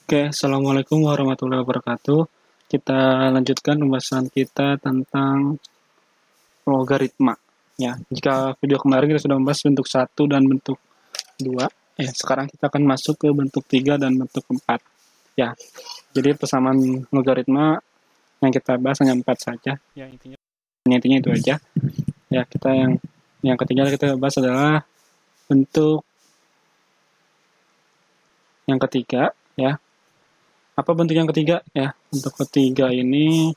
Oke, Assalamualaikum warahmatullahi wabarakatuh. Kita lanjutkan pembahasan kita tentang logaritma. Ya, jika video kemarin kita sudah membahas bentuk satu dan bentuk 2, sekarang kita akan masuk ke bentuk 3 dan bentuk 4. Ya, jadi persamaan logaritma yang kita bahas hanya 4 saja. Ya, intinya itu aja. Ya, kita yang ketiga kita bahas adalah bentuk yang ketiga, ya. Apa bentuk yang ketiga? Ya, bentuk ketiga ini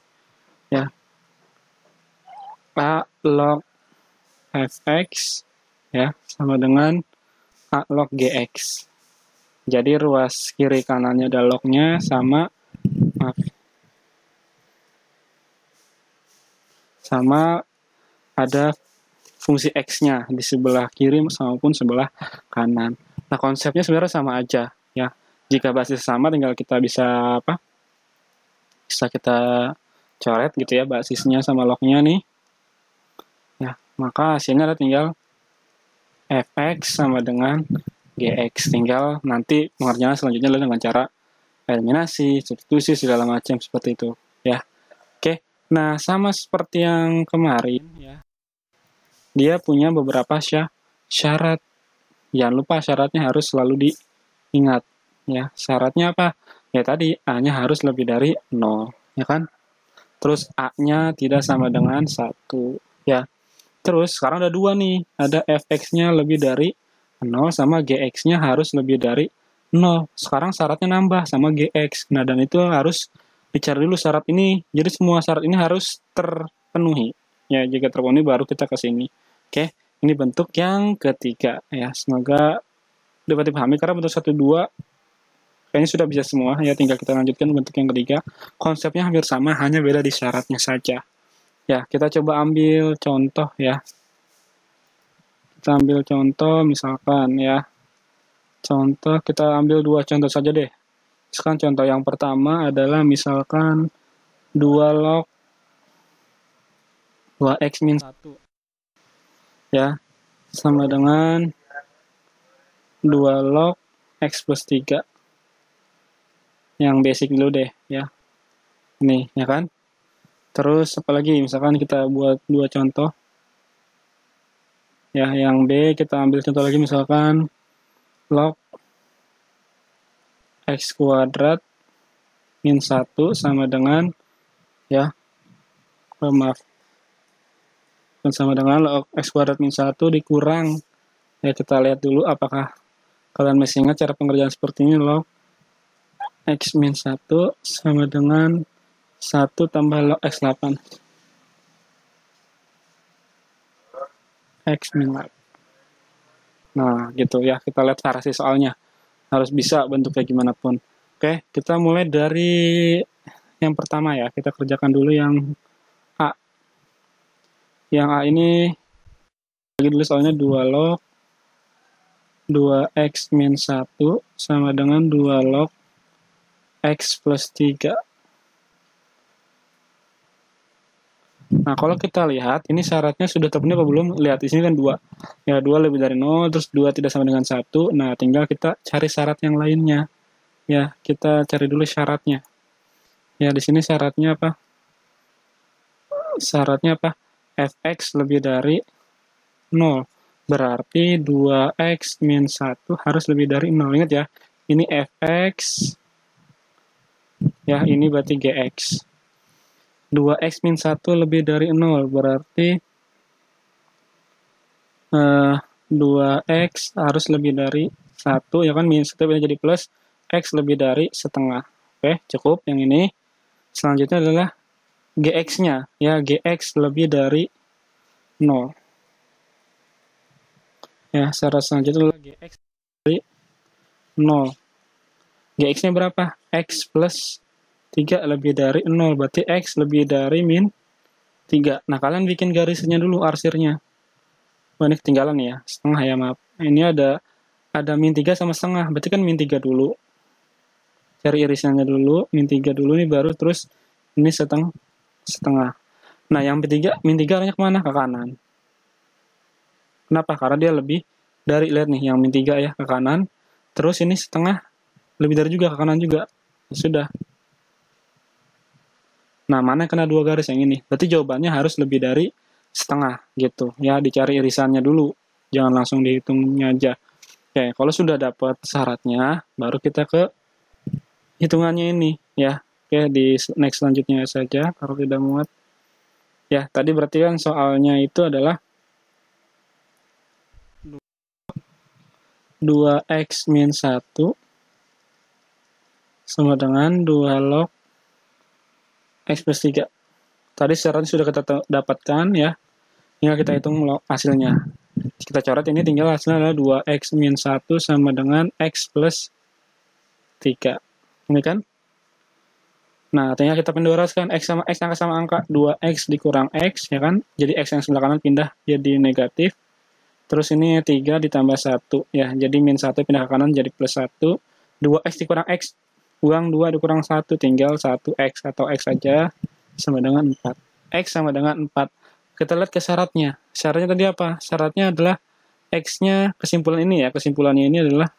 ya A log fx ya sama dengan A log gx. Jadi ruas kiri kanannya ada lognya sama ada fungsi x-nya di sebelah kiri maupun sebelah kanan. Nah, konsepnya sebenarnya sama aja ya. Jika basis sama tinggal kita bisa kita coret gitu ya basisnya sama lognya nih. Ya, maka hasilnya ada tinggal fx sama dengan gx. Tinggal nanti pengerjaan selanjutnya adalah dengan cara eliminasi, substitusi, segala macam seperti itu ya. Oke, nah sama seperti yang kemarin ya, dia punya beberapa syarat. Jangan lupa syaratnya harus selalu diingat ya. Syaratnya apa? Ya tadi A-nya harus lebih dari 0 ya kan. Terus A-nya tidak sama dengan 1 ya. Terus sekarang ada 2 nih, ada fx-nya lebih dari 0 sama gx-nya harus lebih dari 0. Sekarang syaratnya nambah sama gx. Nah, dan itu harus dicari dulu syarat ini. Jadi semua syarat ini harus terpenuhi. Ya, jika terpenuhi baru kita ke sini. Oke, ini bentuk yang ketiga ya. Semoga dapat dipahami karena bentuk 1 2 kayaknya sudah bisa semua ya, tinggal kita lanjutkan bentuk yang ketiga. Konsepnya hampir sama, hanya beda di syaratnya saja. Ya, kita coba ambil contoh ya. Kita ambil contoh misalkan ya. Contoh kita ambil 2 contoh saja deh. Sekarang contoh yang pertama adalah misalkan 2 log 2x min 1 ya sama dengan 2 log x plus 3. Yang basic dulu deh ya. Nih ya kan. Terus apalagi misalkan kita buat 2 contoh. Ya, yang B kita ambil contoh lagi misalkan log x kuadrat min 1 sama dengan ya sama dengan log x kuadrat min 1 dikurang ya, kita lihat dulu apakah kalian masih ingat cara pengerjaan seperti ini. Log x min 1 sama dengan 1 tambah log x 8 x min 8. Nah gitu ya, kita lihat variasi soalnya harus bisa bentuknya gimana pun. Oke, kita mulai dari yang pertama ya, kita kerjakan dulu yang A. Yang A ini lagi dulu soalnya 2 log 2x min 1 sama dengan 2 log x plus 3. Nah, kalau kita lihat, ini syaratnya sudah terpenuhi apa belum? Lihat, di sini kan 2. Ya, 2 lebih dari 0, terus 2 tidak sama dengan 1. Nah, tinggal kita cari syarat yang lainnya. Ya, kita cari dulu syaratnya. Ya, di sini syaratnya apa? Syaratnya apa? Fx lebih dari 0. Berarti 2x min 1 harus lebih dari 0. Ingat ya, ini fx. Ya, ini berarti gx. 2x min 1 lebih dari 0. Berarti 2x harus lebih dari 1. Ya kan, min 1 bisa jadi plus. X lebih dari setengah. Oke, cukup yang ini. Selanjutnya adalah gx-nya. Ya, gx lebih dari 0. Ya, syarat selanjutnya adalah gx dari 0. Gx-nya berapa? X plus 3 lebih dari 0. Berarti X lebih dari min 3. Nah, kalian bikin garisnya dulu, arsirnya. Wah, ini ketinggalan ya. Setengah ya, maaf. Ini ada min 3 sama setengah. Berarti kan min 3 dulu. Cari irisannya dulu. Min 3 dulu nih, baru terus ini setengah. Nah, yang min 3 arahnya kemana? Ke kanan. Kenapa? Karena dia lebih dari, lihat nih, yang min 3 ya, ke kanan. Terus ini setengah, lebih dari juga, ke kanan juga. Ya sudah. Nah, mana yang kena 2 garis yang ini? Berarti jawabannya harus lebih dari setengah gitu. Ya, dicari irisannya dulu. Jangan langsung dihitungnya aja. Oke, kalau sudah dapat syaratnya, baru kita ke hitungannya ini ya. Oke, di next selanjutnya saja kalau tidak muat. Ya, tadi berarti kan soalnya itu adalah 2x min 1 sama dengan 2 log x plus 3. Tadi syaratnya sudah kita dapatkan ya. Tinggal kita hitung log hasilnya. Kita coret ini tinggal hasilnya adalah 2x min 1 sama dengan x plus 3. Ini kan? Nah, tinggal kita pendoraskan x sama x angka sama angka. 2x dikurang x, ya kan? Jadi x yang sebelah kanan pindah jadi negatif. Terus ini 3 ditambah 1, ya. Jadi min 1 pindah ke kanan jadi plus 1. 2x dikurang x, buang 2 dikurang 1, tinggal 1x atau x saja sama dengan 4. X sama dengan 4. Kita lihat ke syaratnya. Syaratnya tadi apa? Syaratnya adalah x-nya, kesimpulan ini ya, kesimpulannya ini adalah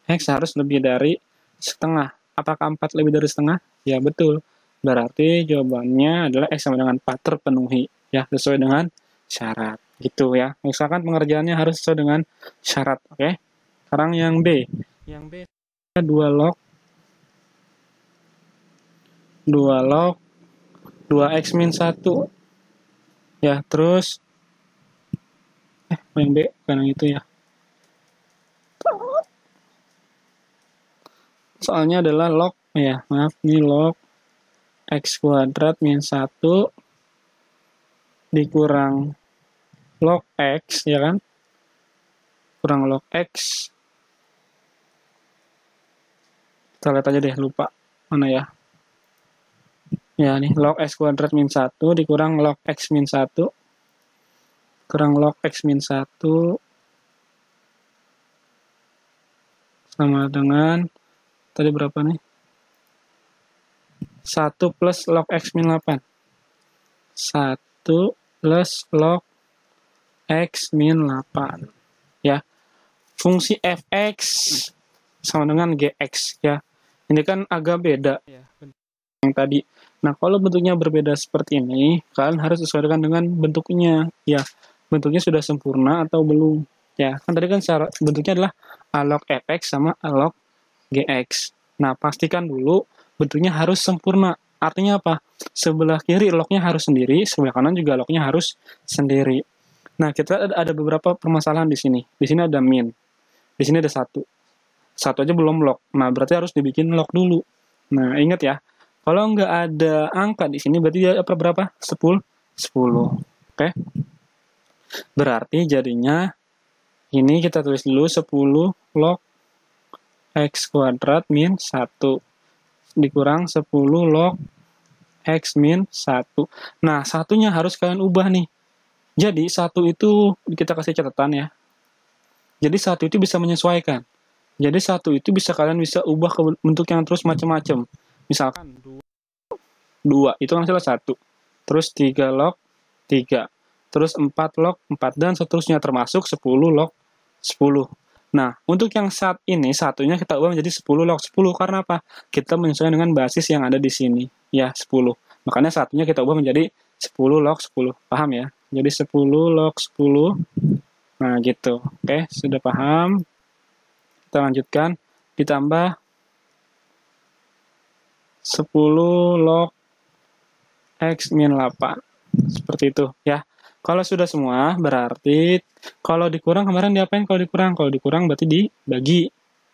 x harus lebih dari setengah. Apakah 4 lebih dari setengah? Ya, betul. Berarti jawabannya adalah x sama dengan 4 terpenuhi. Ya, sesuai dengan syarat. Gitu ya. Misalkan pengerjaannya harus sesuai dengan syarat. Oke. Sekarang yang B. Yang B 2 log 2x min 1. Ya, terus yang B bukan yang itu ya. Soalnya adalah log, ya maaf, ini log x kuadrat min 1 dikurang log x, ya kan? Kurang log x. Kita lihat aja deh, lupa. Mana ya? Ya, nih, log x kuadrat min 1 dikurang log x min 1. Kurang log x min 1 sama dengan, tadi berapa nih? 1 plus log x min 8. 1 plus log x min 8. Ya. Fungsi fx sama dengan gx ya. Ini kan agak beda ya yang tadi. Nah, kalau bentuknya berbeda seperti ini, kalian harus sesuaikan dengan bentuknya. Ya, bentuknya sudah sempurna atau belum. Ya, kan tadi kan bentuknya adalah a log fx sama a log gx. Nah, pastikan dulu bentuknya harus sempurna. Artinya apa? Sebelah kiri lognya harus sendiri, sebelah kanan juga lognya harus sendiri. Nah, kita ada beberapa permasalahan di sini. Di sini ada min. Di sini ada 1. 1 aja belum log. Nah, berarti harus dibikin log dulu. Nah, ingat ya. Kalau nggak ada angka di sini, berarti dia berapa? 10? 10. Oke? Berarti jadinya, ini kita tulis dulu 10 log x kuadrat min 1. Dikurang 10 log x min 1. Nah, satunya harus kalian ubah nih. Jadi, 1 itu kita kasih catatan ya. Jadi, 1 itu bisa menyesuaikan. Jadi, 1 itu kalian bisa ubah ke bentuk yang terus macam-macam. Misalkan 2 itu kan hasilnya 1. Terus 3 log 3. Terus 4 log 4 dan seterusnya termasuk 10 log 10. Nah, untuk yang saat ini satunya kita ubah menjadi 10 log 10 karena apa? Kita menyesuaikan dengan basis yang ada di sini, ya 10. Makanya satunya kita ubah menjadi 10 log 10. Paham ya? Jadi 10 log 10. Nah, gitu. Oke, sudah paham? Kita lanjutkan. Ditambah 10 log x min 8. Seperti itu, ya. Kalau sudah semua, berarti kalau dikurang kemarin diapain? Kalau dikurang berarti dibagi,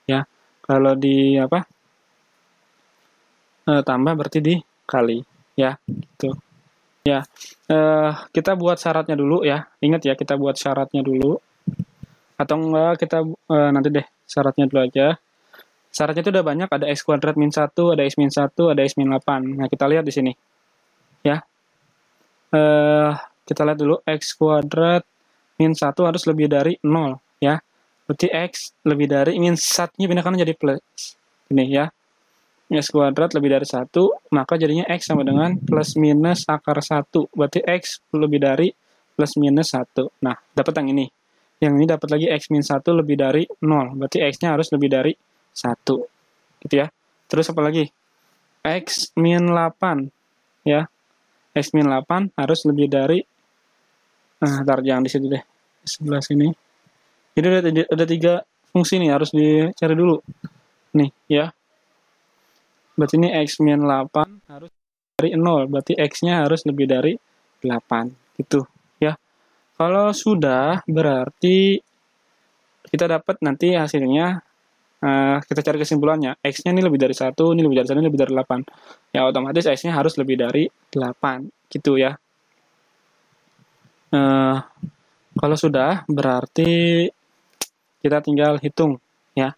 ya. Kalau di apa? Tambah berarti dikali, ya. Gitu. Ya. Kita buat syaratnya dulu ya. Ingat ya, kita buat syaratnya dulu. Atau enggak kita nanti deh syaratnya dulu aja. Syaratnya itu udah banyak, ada x kuadrat min 1, ada x min 1, ada x min 8. Nah, kita lihat di sini. Ya. Kita lihat dulu x kuadrat min 1 harus lebih dari 0 ya. Berarti x lebih dari min 1-nya pindah kanan jadi plus. Ini ya. X kuadrat lebih dari 1, maka jadinya x sama dengan plus minus akar 1. Berarti x lebih dari plus minus 1. Nah, dapat yang ini. Yang ini dapat lagi x min 1 lebih dari 0. Berarti x-nya harus lebih dari 1. Gitu ya. Terus apa lagi? X min 8 ya. X min 8 harus lebih dari, ntar jangan di situ deh, sebelah sini. Jadi ada 3 fungsi nih harus dicari dulu nih ya. Berarti ini X min 8 harus dari 0, berarti X-nya harus lebih dari 8 gitu ya. Kalau sudah berarti kita dapat nanti hasilnya, kita cari kesimpulannya, X-nya ini lebih dari 1, ini lebih dari 1, ini lebih dari 8. Ya otomatis X-nya harus lebih dari 8 gitu ya. Kalau sudah berarti kita tinggal hitung ya.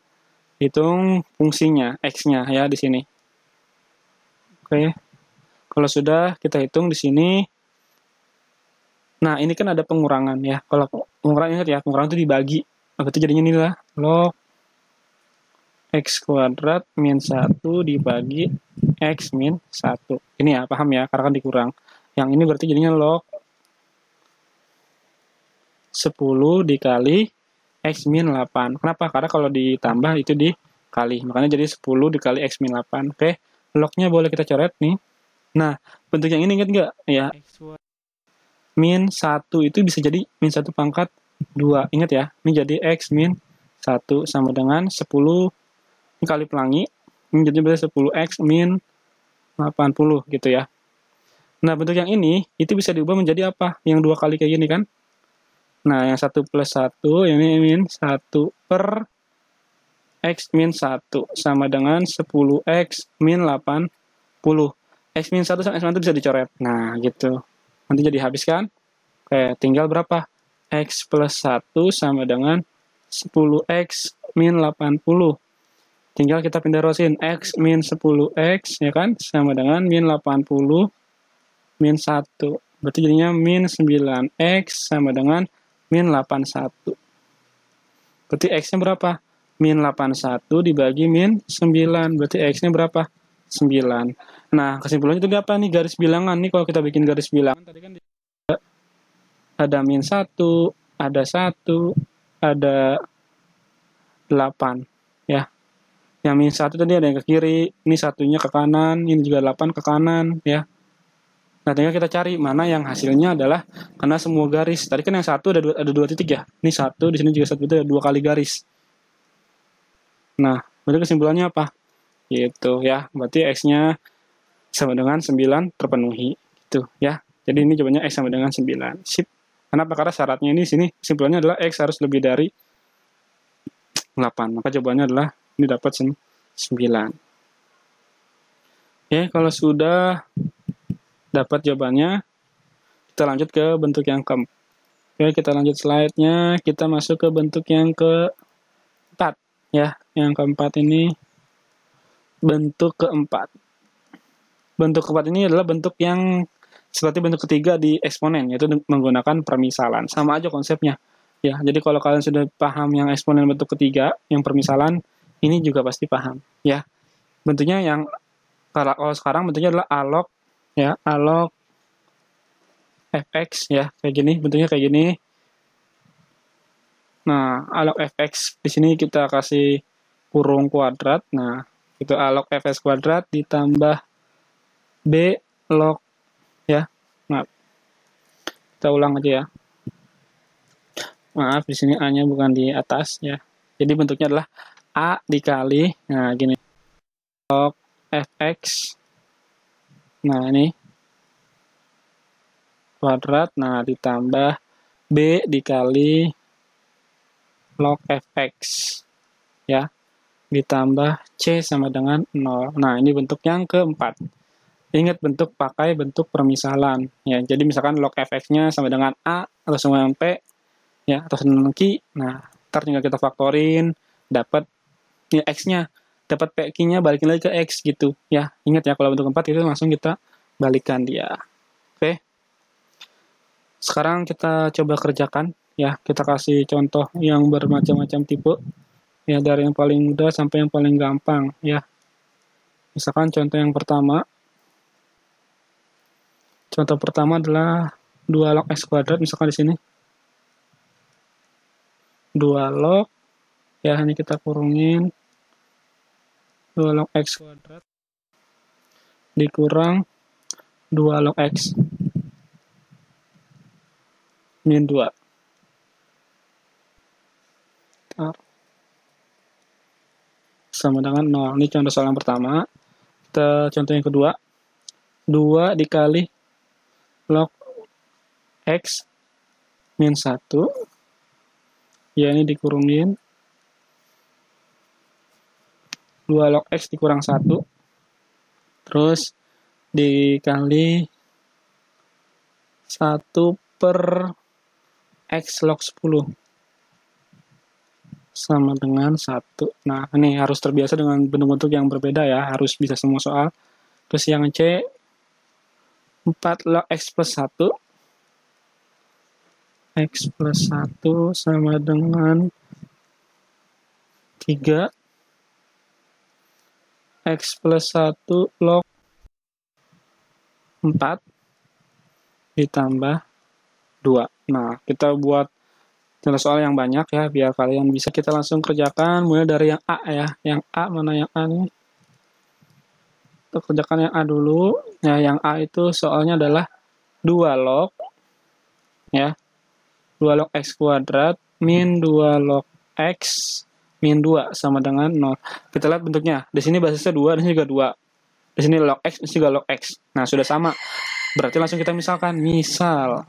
Hitung fungsinya X-nya ya di sini. Oke. Kalau sudah kita hitung di sini. Nah, ini kan ada pengurangan ya. Kalau pengurangan, ingat ya, pengurangan itu dibagi. Berarti jadinya ini lah log X kuadrat min 1 dibagi X min 1. Ini ya, paham ya, karena kan dikurang. Yang ini berarti jadinya log 10 dikali X min 8. Kenapa? Karena kalau ditambah itu dikali. Makanya jadi 10 dikali X min 8. Oke, lognya boleh kita coret nih. Nah, bentuk yang ini ingat nggak? Ya, min 1 itu bisa jadi min 1 pangkat 2. Ingat ya, ini jadi X min 1 sama dengan 10 kali pelangi. Ini jadi berarti 10X min 80 gitu ya. Nah, bentuk yang ini, itu bisa diubah menjadi apa? Yang 2 kali kayak gini kan? Nah, yang 1 plus 1, ini min 1 per X min 1 sama dengan 10X min 80. X min 1 sama X min 1 bisa dicoret. Nah, gitu. Nanti jadi habis kan? Oke, tinggal berapa? X plus 1 sama dengan 10X min 80. Tinggal kita pindah rosin. X min 10X, ya kan? Sama dengan min 80 min 1. Berarti jadinya min 9X sama dengan min 81. Berarti X-nya berapa? Min 81 dibagi min 9. Berarti X-nya berapa? 9. Nah, kesimpulannya itu apa nih? Garis bilangan nih, kalau kita bikin garis bilangan, tadi kan ada min 1, ada 1, ada 8. Ya. Yang min 1 tadi ada yang ke kiri, ini satunya ke kanan, ini juga 8 ke kanan, ya. Nah, tinggal kita cari mana yang hasilnya adalah karena semua garis. Tadi kan yang satu ada dua titik ya. Ini satu, di sini juga satu, itu ada 2 kali garis. Nah, berarti kesimpulannya apa? Gitu ya. Berarti X-nya sama dengan 9 terpenuhi. Gitu ya. Jadi ini jawabannya X sama dengan 9. Sip. Kenapa? Karena syaratnya ini sini kesimpulannya adalah X harus lebih dari 8. Maka jawabannya adalah ini dapat 9. Oke, kalau sudah dapat jawabannya, kita lanjut ke bentuk yang keempat. Oke, kita lanjut slide-nya. Kita masuk ke bentuk yang keempat. Ya, yang keempat ini bentuk keempat. Bentuk keempat ini adalah bentuk yang seperti bentuk ketiga di eksponen, yaitu menggunakan permisalan. Sama aja konsepnya. Ya, jadi kalau kalian sudah paham yang eksponen bentuk ketiga, yang permisalan, ini juga pasti paham. Ya, bentuknya yang kalau sekarang bentuknya adalah alog, ya, alog fx, ya, kayak gini, bentuknya kayak gini. Nah, alog fx di sini kita kasih kurung kuadrat. Nah, itu alog fx kuadrat ditambah b log, ya. Maaf. Kita ulang aja ya. Maaf, di sini a-nya bukan di atas ya. Jadi bentuknya adalah a dikali, nah gini, log fx. Nah, ini kuadrat, nah ditambah b dikali log fx, ya, ditambah c sama dengan 0. Nah, ini bentuk yang keempat. Ingat, bentuk pakai bentuk permisalan, ya. Jadi misalkan log fx-nya sama dengan a atau sama dengan p, ya, atau sama dengan q. Nah, ntar tinggal kita faktorin, dapat ya x-nya, dapat p-nya balikin lagi ke x gitu, ya. Ingat ya, kalau bentuk keempat itu langsung kita balikan dia. Oke. Sekarang kita coba kerjakan, ya. Kita kasih contoh yang bermacam-macam tipe, ya, dari yang paling mudah sampai yang paling gampang, ya. Misalkan contoh yang pertama. Contoh pertama adalah 2 log x kuadrat, misalkan di sini. 2 log, ya, ini kita kurungin 2 log x kuadrat dikurang 2 log X min 2. Sama dengan 0. Ini contoh soal yang pertama. Kita contoh yang kedua. 2 dikali log X min 1. Ya, ini dikurungin. 2 log X dikurang 1. Terus dikali 1 per X log 10. Sama dengan 1. Nah, ini harus terbiasa dengan bentuk-bentuk yang berbeda ya. Harus bisa semua soal. Terus yang C, 4 log X plus 1. X plus 1 sama dengan 3. X plus 1 log 4 ditambah 2. Nah, kita buat contoh soal yang banyak ya, biar kalian bisa. Kita langsung kerjakan, mulai dari yang A ya. Yang A, mana yang A nih? Kita kerjakan yang A dulu. Ya, yang A itu soalnya adalah 2 log, ya. 2 log X kuadrat min 2 log X min 2 sama dengan 0. Kita lihat bentuknya. Di sini basisnya 2, di sini juga 2. Di sini log X, di sini juga log X. Nah, sudah sama. Berarti langsung kita misalkan. Misal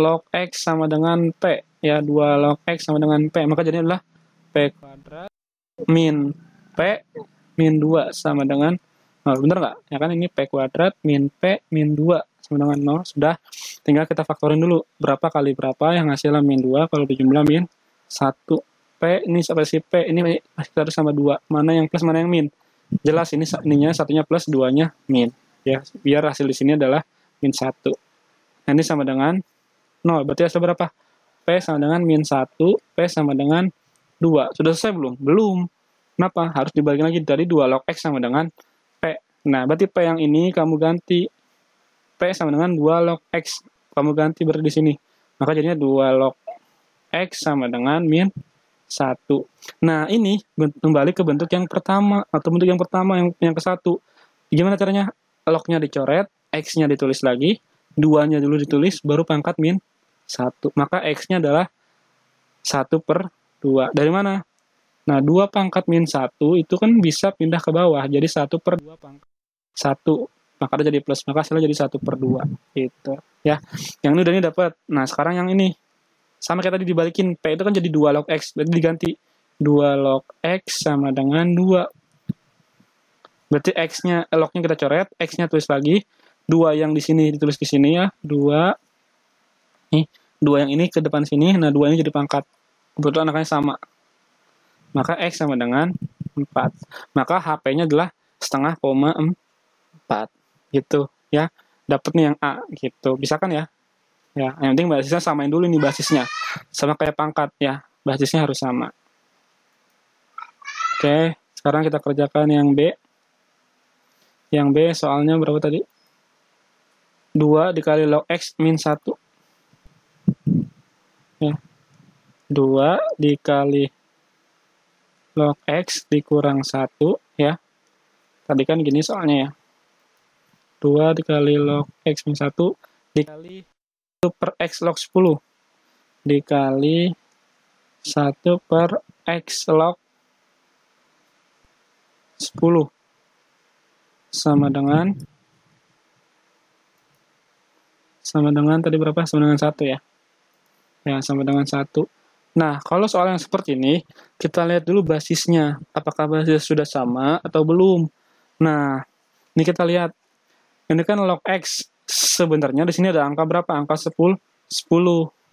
log X sama dengan P. Ya, 2 log X sama dengan P. Maka jadinya adalah P kuadrat min P min 2 sama dengan 0. Bener nggak? Ya kan, ini P kuadrat min P min 2 sama dengan 0. Sudah, tinggal kita faktorin dulu. Berapa kali berapa yang hasilnya min 2 kalau dijumlah min 1. P ini sampai si P ini harus sama 2. Mana yang plus, mana yang min? Jelas ini ininya satunya plus, 2-nya min. Ya, biar hasil di sini adalah min 1. Nah, ini sama dengan 0. Berarti hasil berapa? P sama dengan min 1, P sama dengan 2. Sudah selesai belum? Belum. Kenapa? Harus dibagi lagi dari 2 log X sama dengan P. Nah, berarti P yang ini kamu ganti. P sama dengan 2 log X. Kamu ganti berarti di sini. Maka jadinya 2 log X sama dengan min 1. Nah, ini kembali ke bentuk yang pertama. Atau bentuk yang pertama, yang ke 1. Gimana caranya? Lognya dicoret, X-nya ditulis lagi, 2-nya dulu ditulis, baru pangkat min 1. Maka X-nya adalah 1 per 2. Dari mana? Nah, 2 pangkat min 1 itu kan bisa pindah ke bawah. Jadi 1 per 2 pangkat 1. Pangkatnya jadi plus. Maka hasilnya jadi 1 per 2. Gitu. Ya. Yang ini udah ini dapat. Nah, sekarang yang ini. Sama kayak tadi dibalikin. P itu kan jadi 2 log X. Berarti diganti. 2 log X sama dengan 2. Berarti X-nya, log-nya kita coret. X-nya tulis lagi. 2 yang di sini ditulis di sini ya. 2. Nih, 2 yang ini ke depan sini. Nah, 2 ini jadi pangkat. Kebetulan angkanya sama. Maka X sama dengan 4. Maka HP-nya adalah setengah koma 4. Gitu ya. Dapat nih yang A gitu. Bisa kan ya? Ya, yang penting basisnya samain dulu nih basisnya. Sama kayak pangkat ya. Basisnya harus sama. Oke, sekarang kita kerjakan yang B. Yang B soalnya berapa tadi? 2 dikali log X min 1. Ya. 2 dikali log X dikurang 1. Ya. Tadi kan gini soalnya ya. 2 dikali log X min 1 dikali 1 per X log 10. Dikali 1 per X log 10. Sama dengan tadi berapa? Sama dengan 1 ya. Ya, sama dengan 1. Nah, kalau soal yang seperti ini, kita lihat dulu basisnya. Apakah basis sudah sama atau belum? Nah, ini kita lihat. Ini kan log X. Sebenarnya di sini ada angka berapa? Angka 10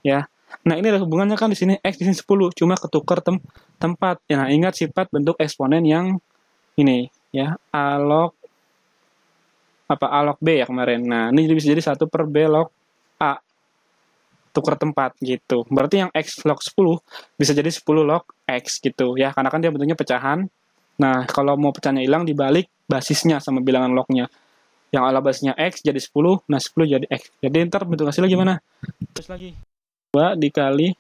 ya. Nah, ini ada hubungannya kan di sini X, di sini 10. Cuma ketukar tempat. Ya, nah, ingat sifat bentuk eksponen yang ini ya. A log B ya kemarin. Nah, ini bisa jadi 1 per B log A. Tukar tempat gitu. Berarti yang X log 10 bisa jadi 10 log X gitu ya. Karena kan dia bentuknya pecahan. Nah, kalau mau pecahnya hilang dibalik basisnya sama bilangan lognya. Yang ala basisnya X jadi 10, nah 10 jadi X. Jadi ntar bentuk hasilnya gimana? Terus lagi. 2 dikali,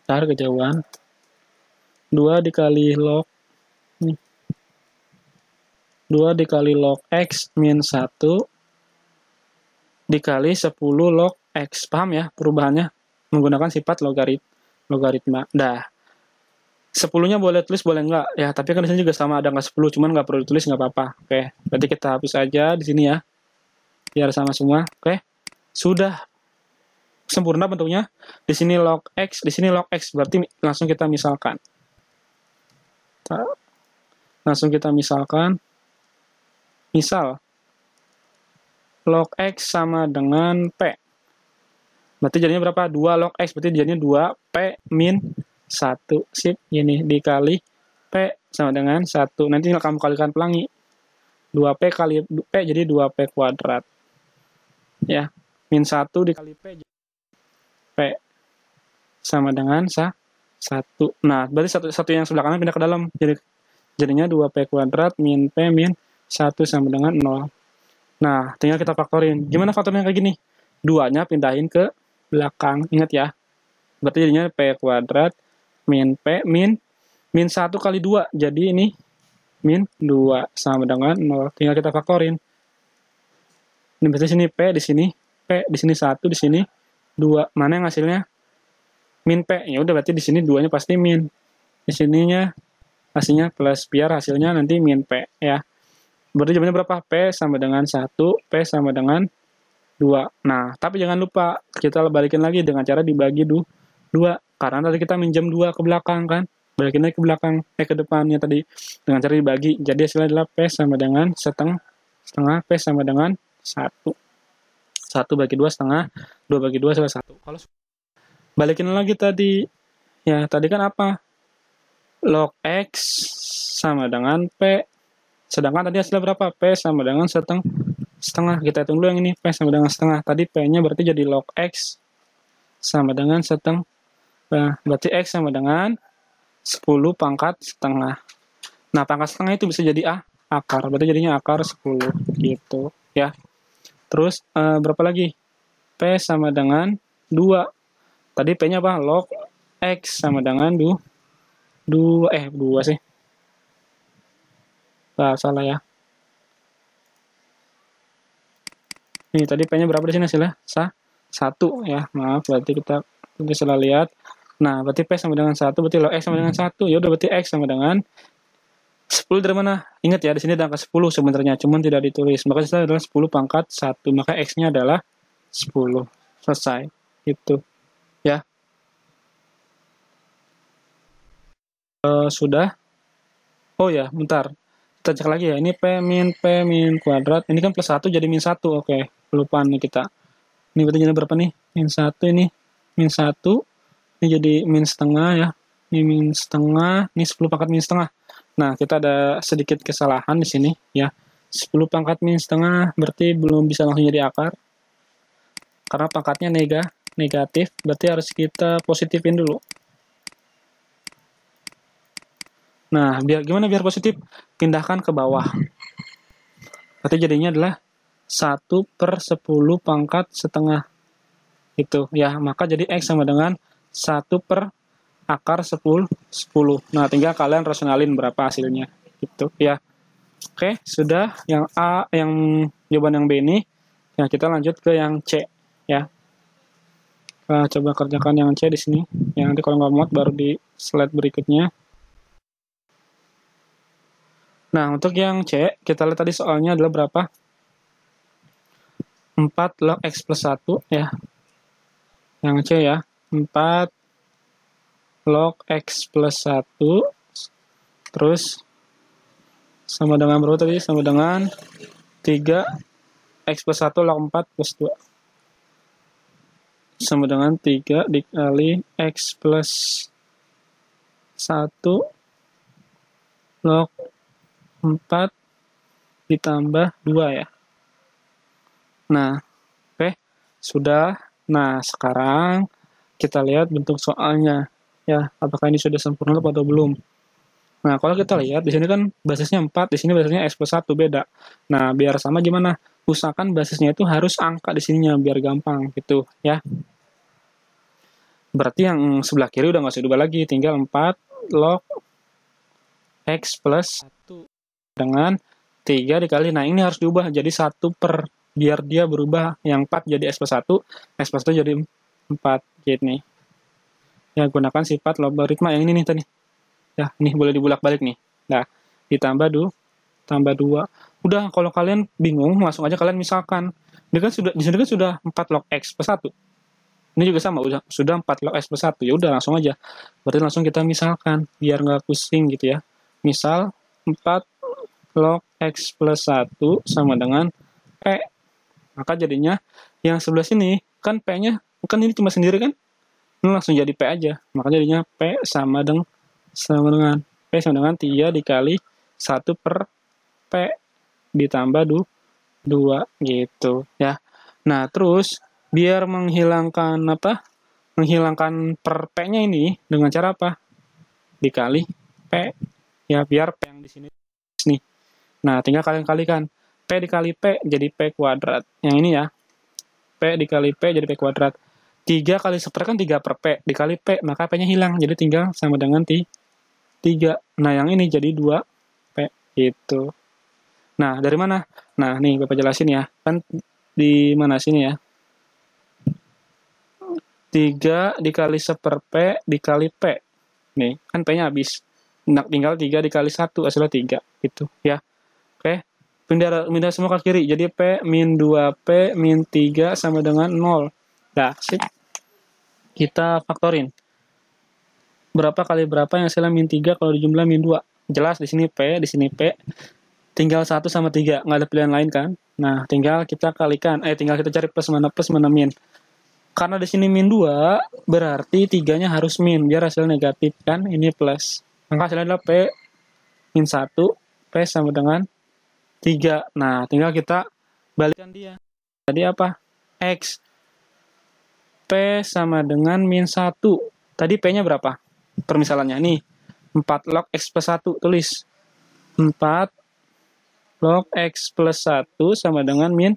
ntar kejauhan. 2 dikali log 2 dikali log X min 1 dikali 10 log X. Paham ya perubahannya? Menggunakan sifat logaritma. Dah. 10-nya boleh tulis, boleh enggak. Ya, tapi kan di sini juga sama ada nggak 10, cuman nggak perlu ditulis, nggak apa-apa. Oke, berarti kita hapus aja di sini ya. Biar sama semua. Oke. Sudah sempurna bentuknya. Di sini log X, di sini log X. Berarti langsung kita misalkan. Misal log X sama dengan P. Berarti jadinya berapa? 2 log X, berarti jadinya 2 P min 1. Sip, ini dikali P sama dengan 1. Nanti kamu kalikan pelangi. 2P kali P jadi 2P kuadrat. Ya, min 1 dikali P sama dengan 1. Nah, berarti satu yang sebelah kanan pindah ke dalam. Jadinya 2P kuadrat min P min 1 sama dengan 0. Nah, tinggal kita faktorin. Gimana faktornya kayak gini? 2-nya pindahin ke belakang. Ingat ya. Berarti jadinya P kuadrat min P min 1 kali 2. Jadi ini min 2 sama dengan 0. Tinggal kita faktorin. Ini berarti sini P, di sini P, di sini 1, di sini 2. Mana yang hasilnya? Min P. Ya udah berarti di sini 2-nya pasti min. Di sininya hasilnya plus, biar hasilnya nanti min P ya. Berarti jawabannya berapa? P sama dengan 1, P sama dengan 2. Nah, tapi jangan lupa kita balikin lagi dengan cara dibagi 2. Karena tadi kita minjam 2 ke belakang kan. Balikin lagi ke belakang, ke depannya tadi dengan cara dibagi. Jadi hasilnya adalah P sama dengan setengah P sama dengan 1. 1 bagi 2 setengah, 2 bagi 2 adalah 1. Kalau balikin lagi tadi, ya tadi kan apa? Log X sama dengan P. Sedangkan tadi hasilnya berapa? P sama dengan setengah. Kita hitung dulu yang ini, P sama dengan setengah. Tadi P-nya berarti jadi log X sama dengan setengah. Nah, berarti X sama dengan 10 pangkat setengah. Nah, pangkat setengah itu bisa jadi akar. Berarti jadinya akar 10 gitu ya. Terus berapa lagi? P sama dengan 2. Tadi P-nya apa? Log X sama dengan 2 sih. Salah ya. Ini tadi P-nya berapa di sini hasilnya? 1 ya. Maaf, berarti kita salah lihat. Nah, berarti P sama dengan 1, berarti log X sama dengan 1. Ya udah berarti X sama dengan 10 dari mana? Ingat ya, di sini ada angka 10 sebenarnya, cuman tidak ditulis. Maka hasilnya adalah 10 pangkat 1. Maka X-nya adalah 10. Selesai. Itu. Ya. Sudah. Oh ya, bentar. Kita cek lagi ya. Ini P min kuadrat. Ini kan plus 1 jadi min 1. Oke, kelupaan nih kita. Ini berarti jadi berapa nih? Min 1 ini. Min 1. Ini jadi min setengah ya. Ini min setengah. Ini 10 pangkat min setengah. Nah, kita ada sedikit kesalahan di sini ya. 10 pangkat min setengah berarti belum bisa langsung jadi akar. Karena pangkatnya negatif. Berarti harus kita positifin dulu. Nah, gimana biar positif? Pindahkan ke bawah. Berarti jadinya adalah 1/10 pangkat setengah. Itu ya, maka jadi X sama dengan 1 per akar 10. Nah, tinggal kalian rasionalin berapa hasilnya. Gitu ya. Oke, sudah yang A, yang jawaban yang B ini. Ya, kita lanjut ke yang C ya. Coba kerjakan yang C di sini. Yang nanti kalau nggak muat baru di slide berikutnya. Nah, untuk yang C, kita lihat tadi soalnya adalah berapa? 4 log X plus 1 ya. Yang C ya, 4 log X plus 1. Terus sama dengan berapa tadi? Sama dengan 3 X plus 1 log 4 plus 2. Sama dengan 3 dikali X plus 1 log 4 ditambah 2 ya. Nah, oke. Sudah. Nah, sekarang kita lihat bentuk soalnya. Ya, apakah ini sudah sempurna atau belum. Nah, kalau kita lihat, di sini kan basisnya 4, di sini basisnya X plus 1, beda. Nah, biar sama gimana? Usahakan basisnya itu harus angka di sininya, biar gampang, gitu, ya. Berarti yang sebelah kiri udah nggak usah diubah lagi, tinggal 4 log X plus 1 dengan 3 dikali, nah ini harus diubah jadi 1 per, biar dia berubah yang 4 jadi X plus 1, X plus 1 jadi 4, gini. Ya, gunakan sifat logaritma yang ini nih tadi. Ya, ini boleh dibulak-balik nih. Nah, ditambah tambah 2. Udah, kalau kalian bingung, langsung aja kalian misalkan. Ini kan sudah, di sini kan sudah 4 log X plus 1. Ini juga sama, sudah 4 log X plus 1. Ya udah, langsung aja. Berarti langsung kita misalkan, biar nggak pusing gitu ya. Misal, 4 log X plus 1 sama dengan P. Maka jadinya, yang sebelah sini, kan P-nya, kan ini cuma sendiri kan? Ini langsung jadi P aja. Maka jadinya P sama dengan P sama dengan 3 dikali 1 per P ditambah 2 gitu ya. Nah, terus biar menghilangkan menghilangkan per P-nya ini dengan cara apa? Dikali P. Ya, biar P yang di sini nih. Nah, tinggal kalian kalikan. P dikali P jadi P kuadrat. Yang ini ya. P dikali P jadi P kuadrat. 3 kali 1 kan 3 per P. Dikali P, maka P-nya hilang. Jadi tinggal sama dengan 3. Nah, yang ini jadi 2 P. Gitu. Nah, dari mana? Nah, nih Bapak jelasin ya. Kan di mana sini ya? 3 dikali 1 per P dikali P. Nih, kan P-nya habis. Nah, tinggal 3 dikali 1, hasilnya 3. Gitu ya. Oke. Pindah semua ke kiri. Jadi P min 2P min 3 sama dengan 0. Nah, sip. Kita faktorin. Berapa kali berapa yang hasilnya min 3 kalau dijumlah min 2? Jelas di sini P, di sini P. Tinggal 1 sama 3, nggak ada pilihan lain kan? Nah, tinggal kita kalikan, tinggal kita cari plus mana min. Karena di sini min 2, berarti 3-nya harus min, biar hasil negatif kan, ini plus. Maka hasilnya adalah P min 1, P sama dengan 3. Nah, tinggal kita balikan dia. Tadi apa? X. P sama dengan min 1. Tadi P-nya berapa? Permisalannya, nih. 4 log X plus 1, tulis. 4 log X plus 1 sama dengan min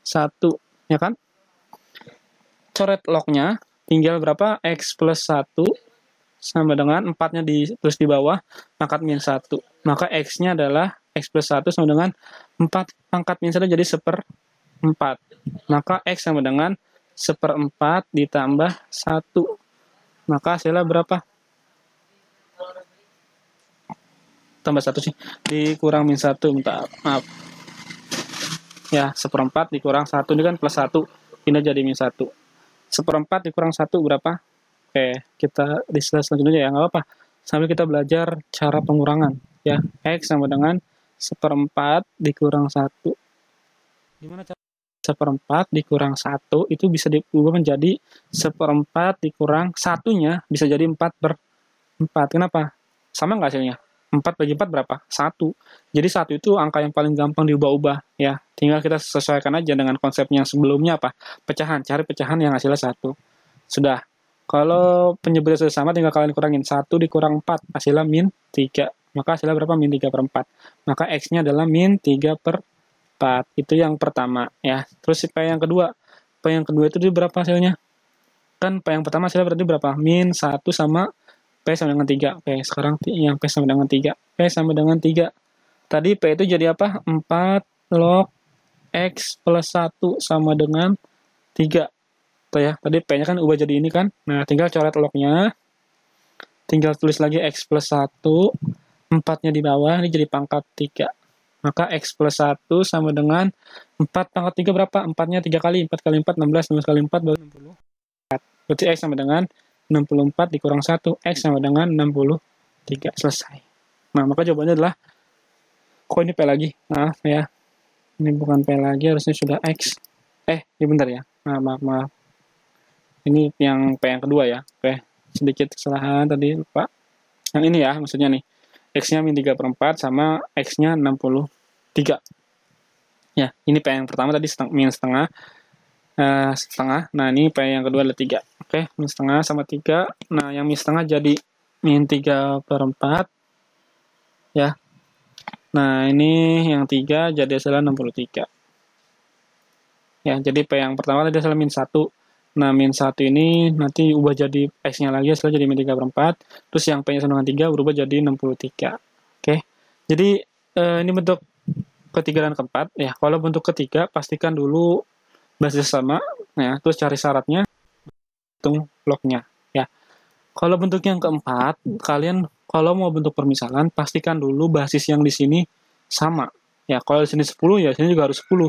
1, ya kan? Coret lognya, tinggal berapa? X plus 1 sama dengan 4-nya ditulis di bawah, pangkat min 1. Maka X-nya adalah X plus 1 sama dengan 4, pangkat min 1 jadi 1/4. Maka X sama dengan 1/4 ditambah 1. Maka hasilnya berapa? Tambah 1 sih, dikurang min 1, maaf. Ya, 1/4 dikurang 1, ini kan plus 1, pindah jadi min 1. 1/4 dikurang 1 berapa? Oke, kita di slide selanjutnya ya, nggak apa-apa. Sambil kita belajar cara pengurangan. Ya, X sama dengan 1/4 dikurang 1. Gimana cara 1/4 dikurang 1 itu bisa diubah menjadi 1/4 dikurang 1-nya bisa jadi 4/4. Kenapa? Sama nggak hasilnya? 4 bagi 4 berapa? 1. Jadi 1 itu angka yang paling gampang diubah-ubah. Ya, tinggal kita sesuaikan aja dengan konsepnya yang sebelumnya apa? Pecahan. Cari pecahan yang hasilnya 1. Sudah. Kalau penyebutnya sudah sama, tinggal kalian kurangin. 1 dikurang 4, hasilnya min 3. Maka hasilnya berapa? Min 3/4. Maka X-nya adalah min 3/4. Itu yang pertama. Ya. Terus P yang kedua. P yang kedua itu berapa hasilnya? Kan P yang pertama hasilnya berarti berapa? Min 1 sama P sama dengan 3. Oke, sekarang yang P sama dengan 3. P sama dengan 3. Tadi P itu jadi apa? 4 log X plus 1 sama dengan 3. Tuh ya, tadi P-nya kan ubah jadi ini kan. Nah, tinggal coret lognya. Tinggal tulis lagi X plus 1. 4-nya di bawah, ini jadi pangkat 3. Maka X plus 1 sama dengan 4 pangkat 3 berapa? 4-nya 3 kali. 4 kali 4, 16. 16 kali 4, baru 60. Berarti X sama dengan 64 dikurang 1, X sama dengan 63. Selesai. Nah, maka jawabannya adalah, kok ini P lagi? Maaf ya. Ini bukan P lagi, harusnya sudah X. Ini bentar ya. Maaf. Ini yang P yang kedua ya. Oke, sedikit kesalahan tadi, lupa. Yang ini ya, maksudnya nih. X-nya min 3/4 sama X-nya 63. Ya, ini P yang pertama tadi min setengah. Nah ini P yang kedua adalah 3. Oke, min setengah sama 3. Nah, yang min setengah jadi min 3/4. Ya. Nah, ini yang 3 jadi hasilnya 63. Ya, jadi P yang pertama tadi hasilnya min 1. Nah, min 1 ini nanti ubah jadi X-nya lagi, hasilnya jadi min 3/4. Terus yang P-nya sama dengan 3 berubah jadi 63. Oke. Jadi, ini bentuk ketiga dan keempat, ya kalau bentuk ketiga pastikan dulu basis sama, ya terus cari syaratnya, hitung lognya, ya. Kalau bentuk yang keempat, kalian kalau mau bentuk permisalan, pastikan dulu basis yang di sini sama. Ya, kalau di sini 10, ya di sini juga harus 10.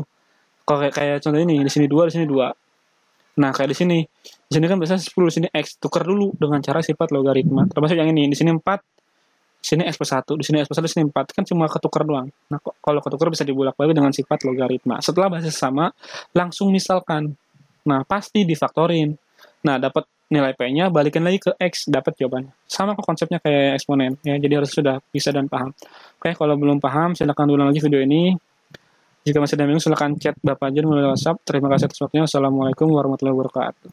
Kalau kayak contoh ini, di sini 2, di sini 2. Nah, kayak di sini. Di sini kan biasanya 10, di sini X. Tukar dulu dengan cara sifat logaritma. Termasuk yang ini, di sini 4, di sini X plus 1, di sini X plus 1, di sini 4. Kan cuma ketukar doang. Nah, kalau ketukar bisa dibulak-balik dengan sifat logaritma. Setelah basis sama, langsung misalkan. Nah, pasti difaktorin. Nah, dapat nilai P-nya, balikin lagi ke X, dapat jawabannya. Sama kok konsepnya kayak eksponen, ya. Jadi harus sudah bisa dan paham. Oke, kalau belum paham, silakan ulang lagi video ini. Jika masih ada yang bingung, silakan chat Bapak Jen melalui WhatsApp. Terima kasih atas waktunya. Wassalamualaikum warahmatullahi wabarakatuh.